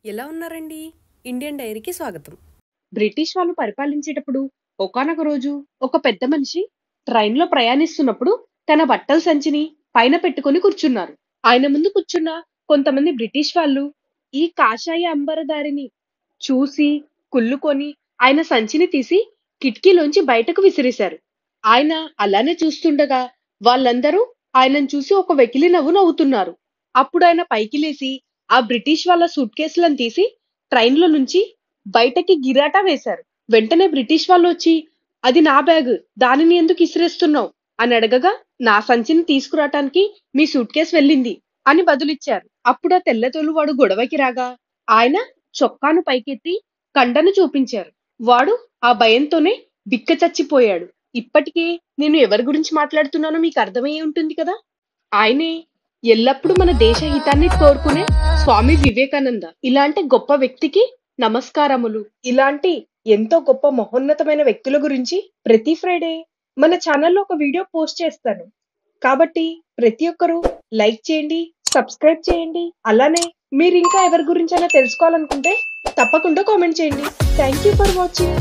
ఎలా ఉన్నారండి? ఇండియన్ డైరీకి స్వాగతం. బ్రిటిష్ వాళ్ళు పరిపాలించేటప్పుడు ఒకానొక రోజు ఒక పెద్ద మనిషి ట్రైన్‌లో ప్రయాణిస్తున్నప్పుడు తన బట్టల సంచిని పైన పెట్టుకొని కూర్చున్నారు. ఆయన ముందు కూర్చున్న కొంతమంది బ్రిటిష్ వాళ్ళు ఈ కాషాయ అంబరధారిని చూసి కుళ్ళుకొని ఆయన సంచిని తీసి కిటికీలోంచి బయటకు విసిరేశారు. ఆయన అలానే చూస్తుండగా వాళ్ళందరూ ఆయనను చూసి ఒక వెకిలి నవ్వు నవ్వుతున్నారు. అప్పుడాయన పైకి లేసి ఆ బ్రిటిష్ వాళ్ళ సూట్‌కేసులను తీసి ట్రైన్‌లో నుంచి బయటకి గిరాటా వేశారు. వెంటనే బ్రిటిష్ వాళ్ళొచ్చి, "అది నా బ్యాగ్. దానిని ఎందుకు ఇసిరేస్తున్నావు?" అని అడగగా, "నా సంచిని తీసుకురాటానికి మీ సూట్‌కేస్ వెళ్ళింది" అని బదులిచ్చారు. అప్పుడా తెల్లతోలువాడు గొడవకి రాగా, ఆయన చొక్కాను పైకెత్తి కండను చూపించారు. వాడు ఆ భయంతోనే బిక్కచచ్చిపోయాడు. ఇప్పటికే నేను ఎవరి గురించి మాట్లాడుతున్నానో మీకు అర్థమయ్యే ఉంటుంది కదా! ఆయనే ఎల్లప్పుడూ మన దేశ హితాన్ని కోరుకునే స్వామి వివేకానంద. ఇలాంటి గొప్ప వ్యక్తికి నమస్కారములు. ఇలాంటి ఎంతో గొప్ప మహోన్నతమైన వ్యక్తుల గురించి ప్రతి ఫ్రైడే మన ఛానల్లో ఒక వీడియో పోస్ట్ చేస్తాను. కాబట్టి ప్రతి ఒక్కరూ లైక్ చేయండి, సబ్స్క్రైబ్ చేయండి. అలానే మీరు ఇంకా ఎవరి గురించైనా తెలుసుకోవాలనుకుంటే తప్పకుండా కామెంట్ చేయండి. Thank you for watching.